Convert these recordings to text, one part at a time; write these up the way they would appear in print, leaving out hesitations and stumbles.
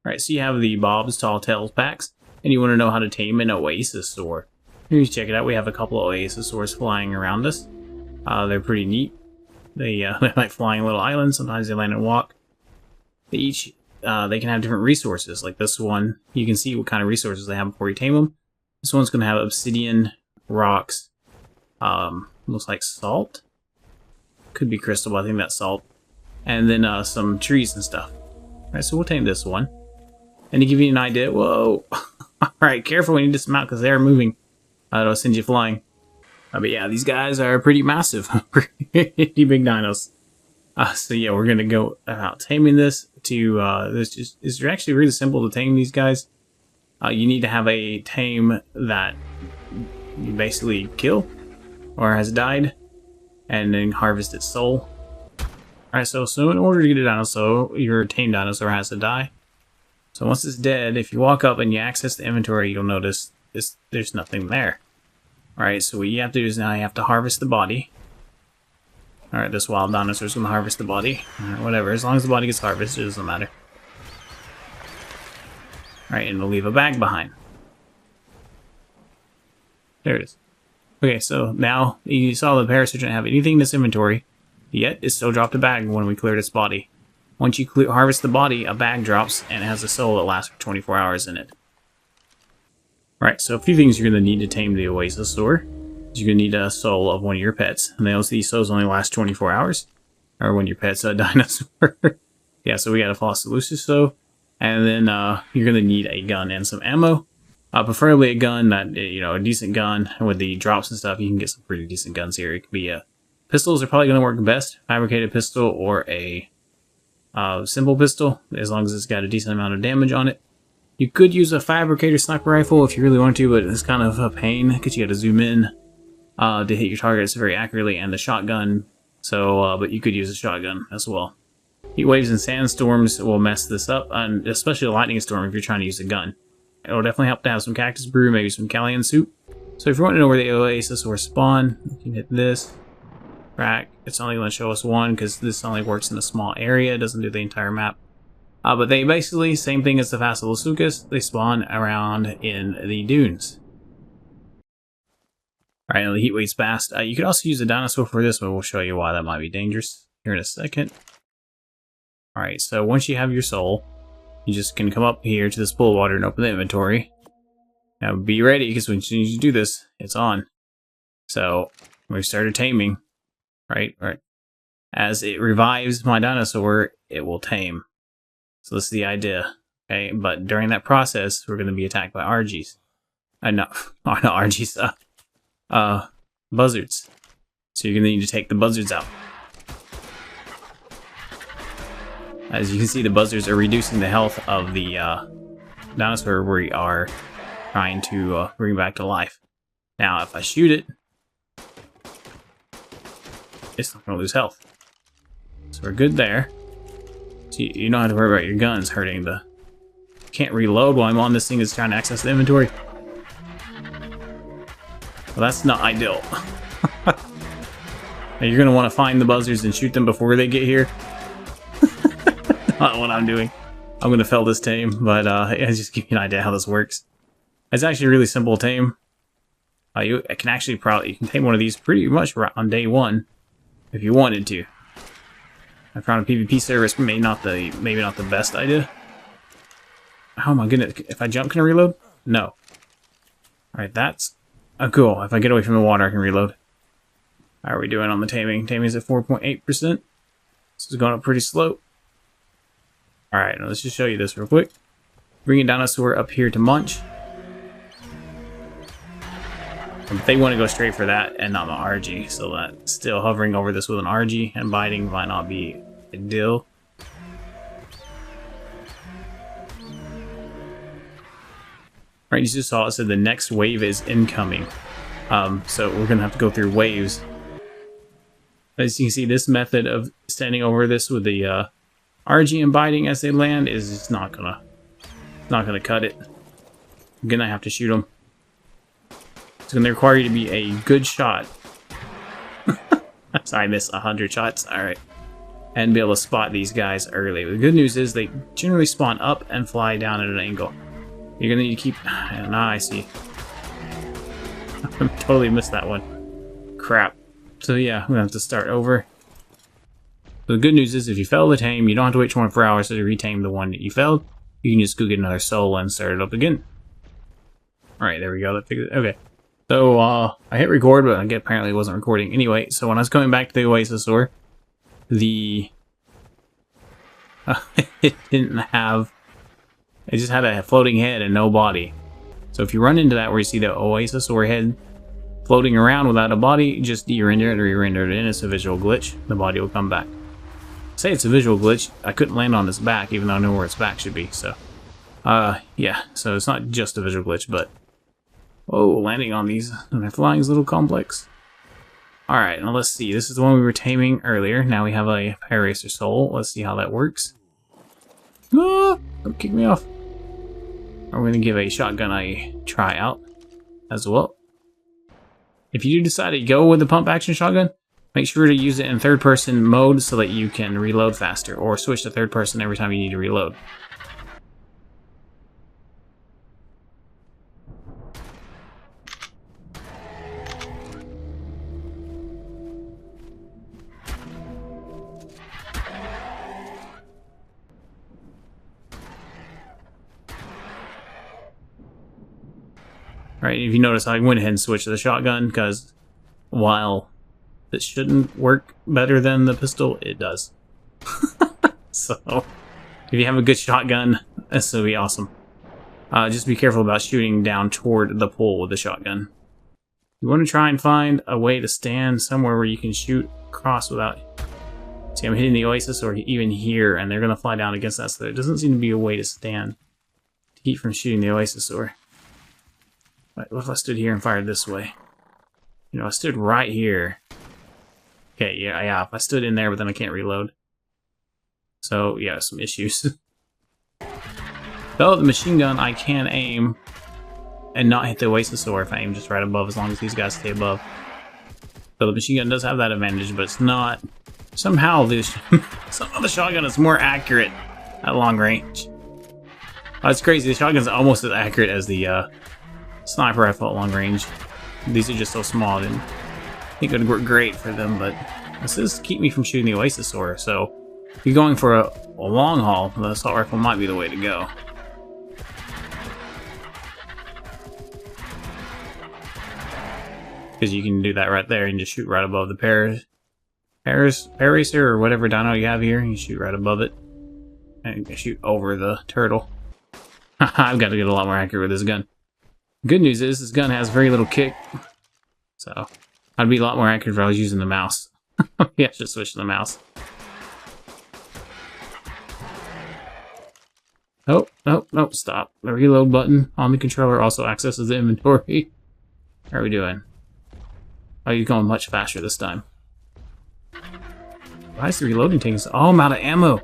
Alright, so you have the Bob's Tall Tales packs, and you want to know how to tame an Oasisaur. Here you check it out, we have a couple of Oasisaurs flying around us. They're pretty neat. They like flying little islands, sometimes they land and walk. They can have different resources, like this one. You can see what kind of resources they have before you tame them. This one's going to have obsidian, rocks, looks like salt. Could be crystal, but I think that's salt. And then some trees and stuff. Alright, so we'll tame this one. And to give you an idea, whoa! Alright, careful when you dismount because they are moving. It'll send you flying. But yeah, these guys are pretty massive. Pretty big dinos. So yeah, we're going to go about taming this to, it's actually really simple to tame these guys. You need to have a tame that you basically kill or has died and then harvest its soul. Alright, so in order to get a dinosaur, your tame dinosaur has to die. So once it's dead, if you walk up and you access the inventory, you'll notice there's nothing there. Alright, so what you have to do is now you have to harvest the body. Alright, this wild dinosaur is going to harvest the body. Alright, whatever, as long as the body gets harvested, it doesn't matter. Alright, and we'll leave a bag behind. There it is. Okay, so now you saw the parasite didn't have anything in this inventory, yet it still dropped a bag when we cleared its body. Once you harvest the body, a bag drops and it has a soul that lasts for 24 hours in it. Right, so a few things you're going to need to tame the Oasisaur. You're going to need a soul of one of your pets. And these souls only last 24 hours. Or when your pet's a dinosaur. Yeah, so we got a Oasisaur. And then you're going to need a gun and some ammo. Preferably a gun that, a decent gun. And with the drops and stuff, you can get some pretty decent guns here. It could be pistols are probably going to work best. Fabricated pistol or a simple pistol, as long as it's got a decent amount of damage on it. You could use a fabricator sniper rifle if you really want to, but it's kind of a pain because you got to zoom in to hit your targets very accurately, and the shotgun. So, but you could use a shotgun as well. Heat waves and sandstorms will mess this up, and especially a lightning storm if you're trying to use a gun. It'll definitely help to have some cactus brew, maybe some Callian soup. So if you want to know where the Oasisaur spawn, you can hit this. Track. It's only going to show us one because this only works in a small area. It doesn't do the entire map. But they basically, same thing as the Oasisaurus, they spawn around in the dunes. Alright, now the heat wave's fast. You could also use a dinosaur for this, but we'll show you why that might be dangerous here in a second. Alright, so once you have your soul, you just can come up here to this pool of water and open the inventory. Now be ready, because when you do this, it's on. So, we started taming. Right. As it revives my dinosaur, it will tame. So this is the idea. Okay, but during that process, we're going to be attacked by RGs. Not RGs. Buzzards. So you're going to need to take the buzzards out. As you can see, the buzzards are reducing the health of the dinosaur we are trying to bring back to life. Now, if I shoot it, it's not going to lose health. So we're good there. So you don't have to worry about your guns hurting the... You can't reload while I'm on this thing that's trying to access the inventory. Well, that's not ideal. Now you're going to want to find the buzzards and shoot them before they get here. Not what I'm doing. I'm going to fail this tame, but just give you an idea how this works. It's actually really simple to tame. You can tame one of these pretty much right on day one. If you wanted to. I found a PvP service, maybe not the best idea. Oh my goodness, if I jump, can I reload? No. Alright, that's cool. If I get away from the water, I can reload. How are we doing on the taming? Taming's at 4.8%. This is going up pretty slow. Alright, now let's just show you this real quick. Bring a dinosaur up here to munch. They want to go straight for that and not my RG, so that still hovering over this with an RG and biting might not be ideal. Right, you just saw it said the next wave is incoming. So we're gonna have to go through waves. As you can see, this method of standing over this with the RG and biting as they land is just not gonna cut it. I'm gonna have to shoot them. It's going to require you to be a good shot. Sorry, I missed 100 shots. Alright. and be able to spot these guys early. The good news is they generally spawn up and fly down at an angle. You're gonna need to keep... Nah, I see. I totally missed that one. Crap. So yeah, I'm gonna have to start over. The good news is if you fail the tame, you don't have to wait 24 hours to retame the one that you failed. You can just go get another soul and start it up again. Alright, there we go. That figured it. Okay. So, I hit record, but apparently it wasn't recording. Anyway, so when I was coming back to the Oasisaur, it didn't have... It just had a floating head and no body. So if you run into that where you see the Oasisaur head floating around without a body, just de-render it or re-render it in. It's a visual glitch. The body will come back. Say it's a visual glitch. I couldn't land on its back, even though I know where its back should be. So, yeah. So it's not just a visual glitch, but... Oh, landing on these and they're flying is a little complex. Alright, now let's see. This is the one we were taming earlier. Now we have a Paracer soul. Let's see how that works. Ah! Don't kick me off. We're going to give a shotgun a try out as well. If you do decide to go with the pump action shotgun, make sure to use it in third person mode so that you can reload faster, or switch to third person every time you need to reload. Right, if you notice, I went ahead and switched to the shotgun because while it shouldn't work better than the pistol, it does. So, if you have a good shotgun, this will be awesome. Just be careful about shooting down toward the pole with the shotgun. You want to try and find a way to stand somewhere where you can shoot across without... See, I'm hitting the Oasisaur even here, and they're going to fly down against that, so there doesn't seem to be a way to stand to keep from shooting the Oasisaur. Right, what if I stood here and fired this way? You know, I stood right here. Okay, yeah, if I stood in there, but then I can't reload. So, yeah, some issues. Though the machine gun, I can aim and not hit the Oasisaur if I aim just right above, as long as these guys stay above. So the machine gun does have that advantage, but it's not... Somehow the shotgun is more accurate at long range. Oh, it's crazy, the shotgun's almost as accurate as the sniper rifle at long range. These are just so small, I didn't think it would work great for them, but this does keep me from shooting the Oasisaur, so if you're going for a long haul, the assault rifle might be the way to go. Because you can do that right there and just shoot right above the Paracer or whatever dino you have here. You shoot right above it and shoot over the turtle. I've got to get a lot more accurate with this gun. Good news is this gun has very little kick, so I'd be a lot more accurate if I was using the mouse. Yeah, I should switch to the mouse. Oh, no, stop. The reload button on the controller also accesses the inventory. How are we doing? Oh, you're going much faster this time. Why is the reloading taking so... Oh, I'm out of ammo.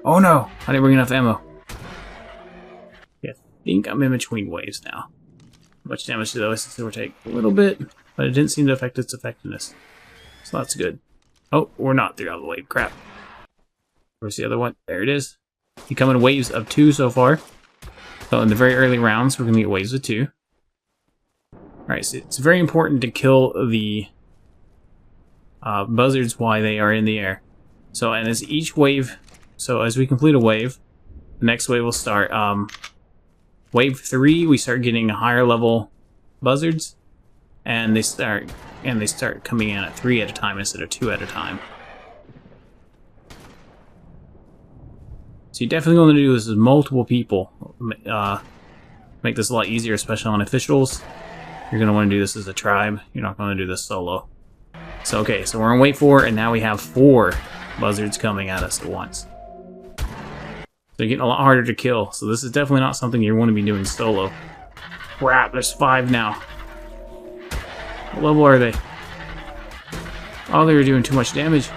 Oh no, I didn't bring enough ammo. Yeah, I think I'm in between waves now. How much damage did the Oasisaur take? A little bit, but it didn't seem to affect its effectiveness. So that's good. Oh, we're not through out of the wave. Crap. Where's the other one? There it is. You come in waves of 2 so far. So in the very early rounds, we're going to get waves of 2. Alright, so it's very important to kill the buzzards while they are in the air. So, and as each wave, so as we complete a wave, the next wave will start. Wave 3, we start getting higher level buzzards, and they start coming in at 3 at a time instead of 2 at a time. So you definitely want to do this with multiple people. Make this a lot easier, especially on officials. You're going to want to do this as a tribe. You're not going to do this solo. So okay, so we're on wave 4, and now we have 4 buzzards coming at us at once. So you're getting a lot harder to kill. So this is definitely not something you want to be doing solo. Crap, there's 5 now. What level are they? Oh, they were doing too much damage.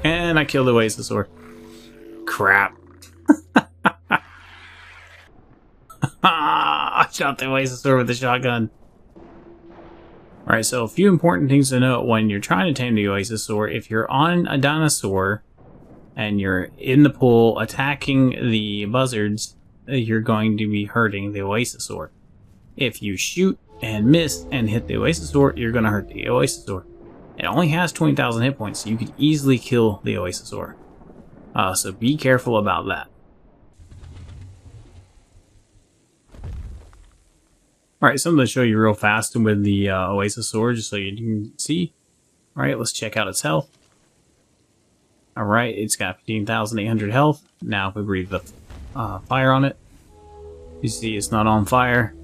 And I killed the Oasisaur. Crap. I shot the Oasisaur with the shotgun. Alright, so a few important things to note when you're trying to tame the Oasisaur. If you're on a dinosaur and you're in the pool attacking the buzzards, you're going to be hurting the Oasisaur. If you shoot and miss and hit the Oasisaur, you're going to hurt the Oasisaur. It only has 20,000 hit points, so you could easily kill the Oasisaur. So be careful about that. Alright, something to show you real fast with the Oasisaur, just so you can see. Alright, let's check out its health. Alright, it's got 15,800 health. Now if we breathe the fire on it, you see it's not on fire.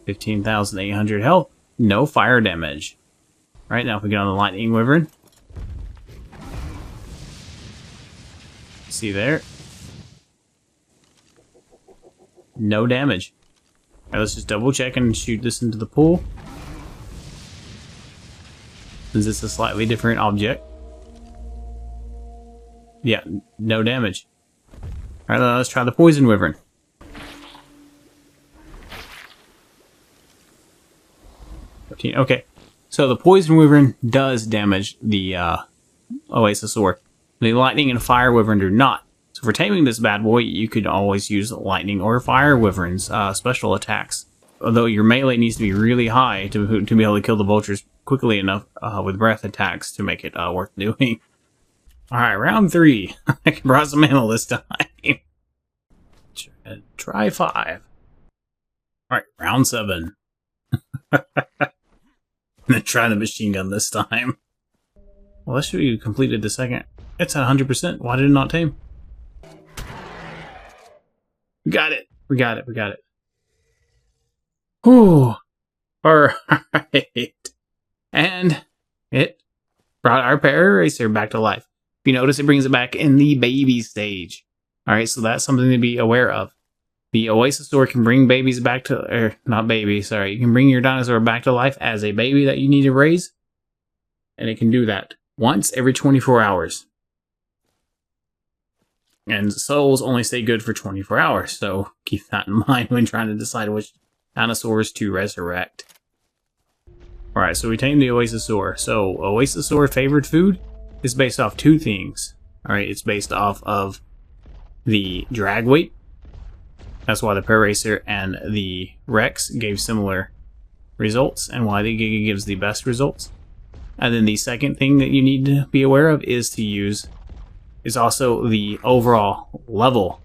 15,800 health, no fire damage. Alright, now if we get on the lightning wyvern, see there, no damage. Alright, let's just double check and shoot this into the pool, since it's a slightly different object. Yeah, no damage. Alright, let's try the poison wyvern. Okay, so the poison wyvern does damage the Oasisaur. The lightning and fire wyvern do not. So for taming this bad boy, you could always use lightning or fire wyvern's special attacks. Although your melee needs to be really high to be able to kill the vultures quickly enough with breath attacks to make it worth doing. Alright, round 3. I brought some ammo this time. Try 5. Alright, round 7. I'm gonna try the machine gun this time. Well, let's show you completed the second. It's at 100%. Why did it not tame? We got it. We got it. We got it. Whew. Alright. And it brought our Paracer back to life. If you notice, it brings it back in the baby stage. Alright, so that's something to be aware of. The Oasisaur can bring babies back to, or not babies, sorry. You can bring your dinosaur back to life as a baby that you need to raise. And it can do that once every 24 hours. And souls only stay good for 24 hours, so keep that in mind when trying to decide which dinosaurs to resurrect. Alright, so we tamed the Oasisaur. So, Oasisaur favorite food is based off 2 things. Alright, it's based off of the drag weight. That's why the Paracer and the Rex gave similar results, and why the Giga gives the best results. And then the second thing that you need to be aware of is also the overall level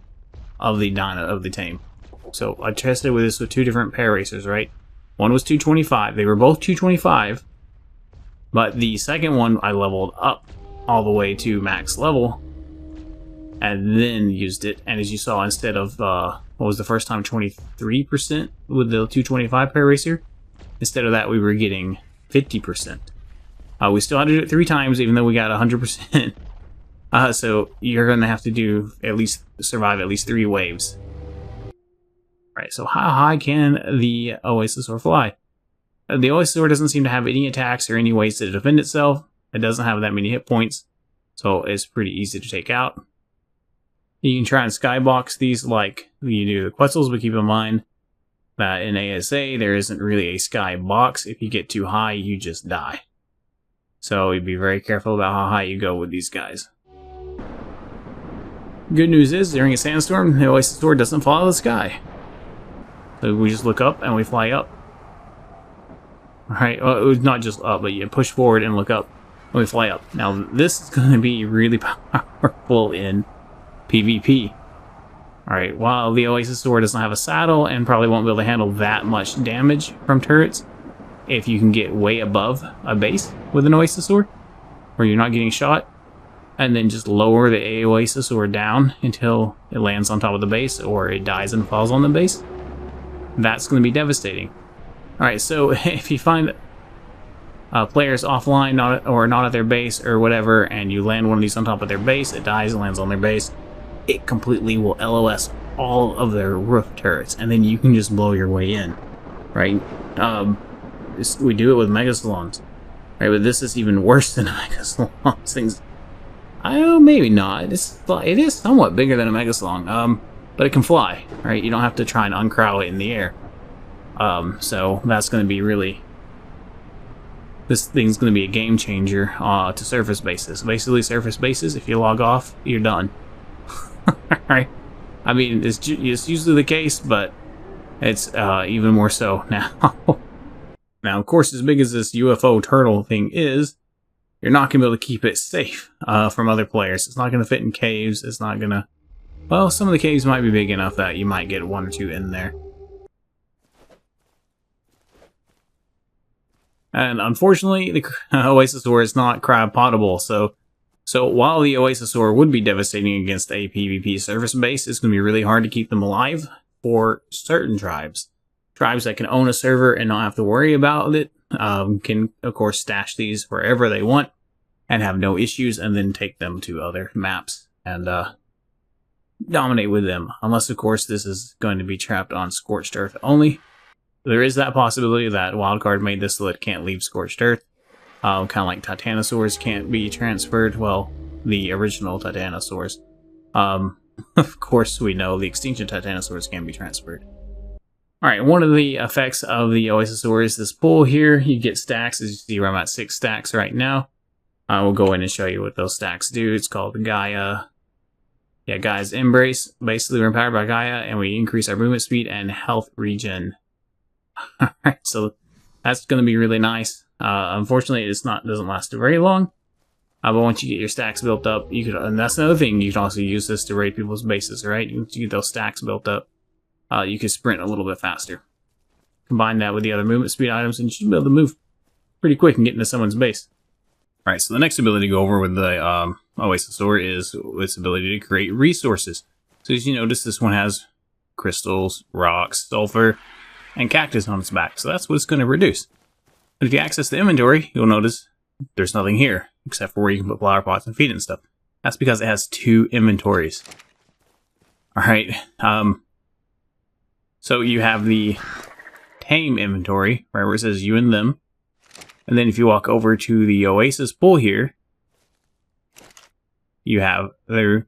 of the tame. So I tested with this with 2 different Paracers, right? One was 225. They were both 225, but the second one I leveled up all the way to max level, and then used it. And as you saw, instead of what was the first time 23% with the 225 Paracer, instead of that we were getting 50%. We still had to do it 3 times, even though we got 100%. So you're gonna have to survive at least 3 waves. Right. So how high can the Oasisaur fly? The Oasisaur doesn't seem to have any attacks or any ways to defend itself. It doesn't have that many hit points, so it's pretty easy to take out. You can try and skybox these like you do the Quetzals, but keep in mind that in ASA there isn't really a skybox. If you get too high, you just die. So you'd be very careful about how high you go with these guys. Good news is, during a sandstorm, the Oasisaur doesn't follow the sky. So we just look up and we fly up. Alright, well, not just up, but you push forward and look up and we fly up. Now this is going to be really powerful in PvP. Alright, while the Oasisaur doesn't have a saddle and probably won't be able to handle that much damage from turrets, if you can get way above a base with an Oasisaur, where you're not getting shot, and then just lower the Oasisaur down until it lands on top of the base, or it dies and falls on the base, that's going to be devastating. Alright, so if you find players offline or not at their base or whatever, and you land one of these on top of their base, it dies and lands on their base, it completely will LOS all of their roof turrets, and then you can just blow your way in, right? We do it with Megasalons, right? But this is even worse than a Megasalon. Things, maybe not. It is somewhat bigger than a Megasalon, but it can fly, right? You don't have to try and uncrow it in the air. So that's going to be really this thing's going to be a game changer to surface bases. Basically, surface bases, if you log off, you're done. Alright? I mean, it's usually the case, but it's even more so now. Now, of course, as big as this UFO turtle thing is, you're not going to be able to keep it safe from other players. It's not going to fit in caves. It's not going to... Well, some of the caves might be big enough that you might get one or two in there. And unfortunately, the Oasisaur is not crab potable, so while the Oasisaur would be devastating against a PvP surface base, it's going to be really hard to keep them alive for certain tribes. Tribes that can own a server and not have to worry about it can, of course, stash these wherever they want and have no issues, and then take them to other maps and dominate with them. Unless, of course, this is going to be trapped on Scorched Earth only. There is that possibility that Wildcard made this so it can't leave Scorched Earth. Kind of like Titanosaurs can't be transferred. Well, the original Titanosaurs. Of course, we know the extinction Titanosaurs can be transferred. Alright, one of the effects of the Oasisaur is this pull here. You get stacks. As you see, I'm at 6 stacks right now. I will go in and show you what those stacks do. It's called Gaia. Yeah, Gaia's Embrace. Basically, we're empowered by Gaia, and we increase our movement speed and health regen. Alright, so that's going to be really nice. Unfortunately, doesn't last very long. But once you get your stacks built up, you could, and that's another thing, you can also use this to raid people's bases, right? Once you get those stacks built up, you can sprint a little bit faster. Combine that with the other movement speed items, and you should be able to move pretty quick and get into someone's base. Alright, so the next ability to go over with the Oasisaur is its ability to create resources. So as you notice, this one has crystals, rocks, sulfur, and cactus on its back, so that's what it's going to reduce. But if you access the inventory, you'll notice there's nothing here, except for where you can put flower pots and feed it and stuff. That's because it has 2 inventories. Alright, so you have the tame inventory, right where it says you and them. And then if you walk over to the Oasis pool here, you have their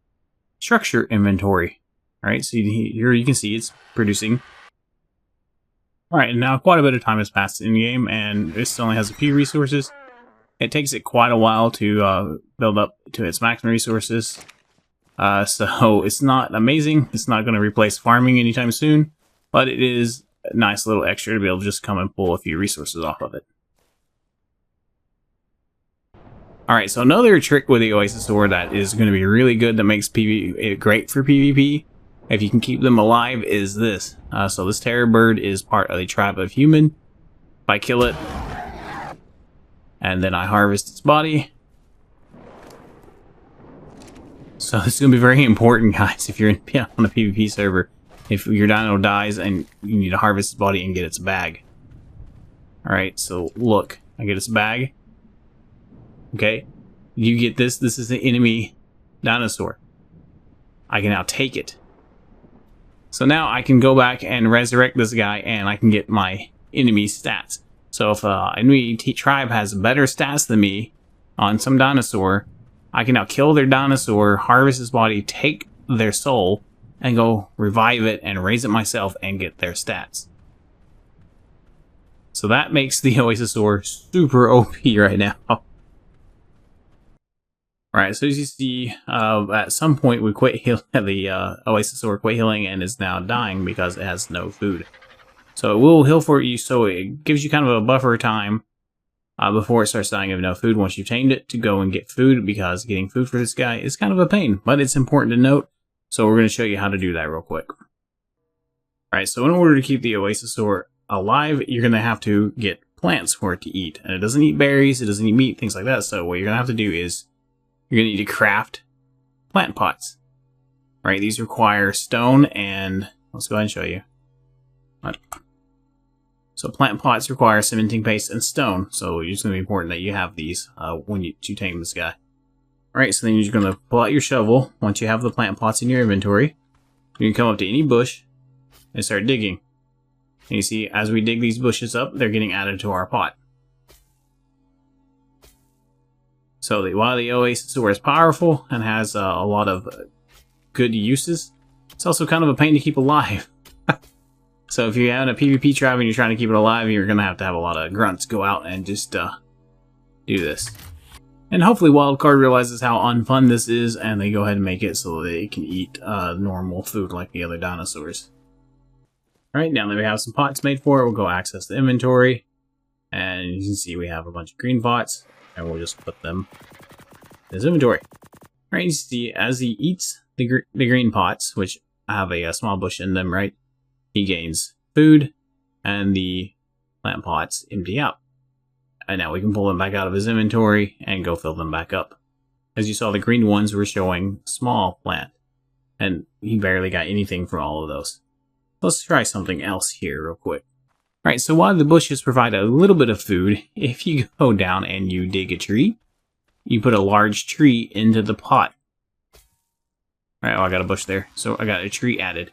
structure inventory. Alright, so here you can see it's producing. Alright, now quite a bit of time has passed in the game, and this only has a few resources. It takes it quite a while to build up to its maximum resources. So it's not amazing. It's not going to replace farming anytime soon, but it is a nice little extra to be able to just come and pull a few resources off of it. Alright, so another trick with the Oasisaur that is going to be really good, that makes it great for PvP, if you can keep them alive, is this. So this terror bird is part of the tribe of human. If I kill it, and then I harvest its body. So this is going to be very important, guys, if you're on a PvP server. If your dino dies and you need to harvest its body and get its bag. Alright, so look, I get its bag. Okay, you get this. This is the enemy dinosaur. I can now take it. So now I can go back and resurrect this guy, and I can get my enemy stats. So if an enemy tribe has better stats than me on some dinosaur, I can now kill their dinosaur, harvest his body, take their soul, and go revive it and raise it myself and get their stats. So that makes the Oasisaur super OP right now. Alright, so as you see, at some point we quit healing, the Oasisaur quit healing and is now dying because it has no food. So it will heal for you, so it gives you kind of a buffer time before it starts dying of no food once you've tamed it to go and get food, because getting food for this guy is kind of a pain, but it's important to note, so we're going to show you how to do that real quick. Alright, so in order to keep the Oasisaur alive, you're going to have to get plants for it to eat. And it doesn't eat berries, it doesn't eat meat, things like that, so what you're going to have to do is you're going to need to craft plant pots. Right, these require stone and... let's go ahead and show you. So plant pots require cementing paste and stone, so it's going to be important that you have these when you tame this guy. Alright, so then you're going to pull out your shovel. Once you have the plant pots in your inventory, you can come up to any bush and start digging. And you see, as we dig these bushes up, they're getting added to our pot. So while the Oasisaur is powerful and has a lot of good uses, it's also kind of a pain to keep alive. So if you're having a PvP tribe and you're trying to keep it alive, you're going to have a lot of grunts go out and just do this. And hopefully Wildcard realizes how unfun this is, and they go ahead and make it so they can eat normal food like the other dinosaurs. Alright, now that we have some pots made for it, we'll go access the inventory. And you can see we have a bunch of green pots, and we'll just put them in his inventory. Alright, you see as he eats the green pots, which have a small bush in them, right? He gains food, and the plant pots empty out. And now we can pull them back out of his inventory and go fill them back up. As you saw, the green ones were showing small plant, and he barely got anything from all of those. Let's try something else here real quick. Alright, so while the bushes provide a little bit of food, if you go down and you dig a tree, you put a large tree into the pot. Alright, oh, I got a bush there, so I got a tree added.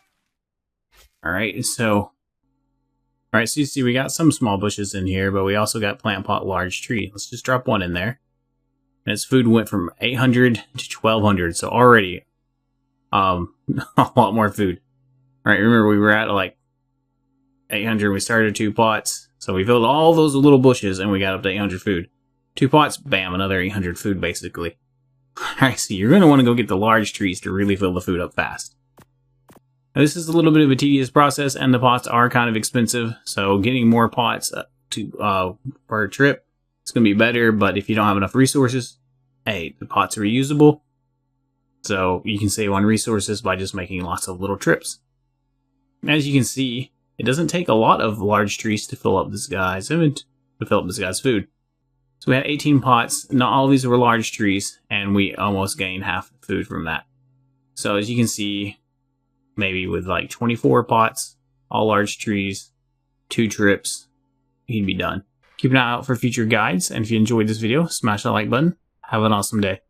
Alright, so you see we got some small bushes in here, but we also got plant pot large tree. Let's just drop one in there. And its food went from 800 to 1200, so already a lot more food. Alright, remember we were at like 800, we started 2 pots, so we filled all those little bushes and we got up to 800 food. 2 pots, bam, another 800 food basically. Alright, so you're going to want to go get the large trees to really fill the food up fast. Now, this is a little bit of a tedious process, and the pots are kind of expensive, so getting more pots per trip is going to be better, but if you don't have enough resources, hey, the pots are reusable, so you can save on resources by just making lots of little trips. As you can see, it doesn't take a lot of large trees to fill up this guy's food. So we had 18 pots, not all of these were large trees, and we almost gained half the food from that. So as you can see, maybe with like 24 pots, all large trees, 2 trips, he'd be done. Keep an eye out for future guides, and if you enjoyed this video, smash that like button. Have an awesome day.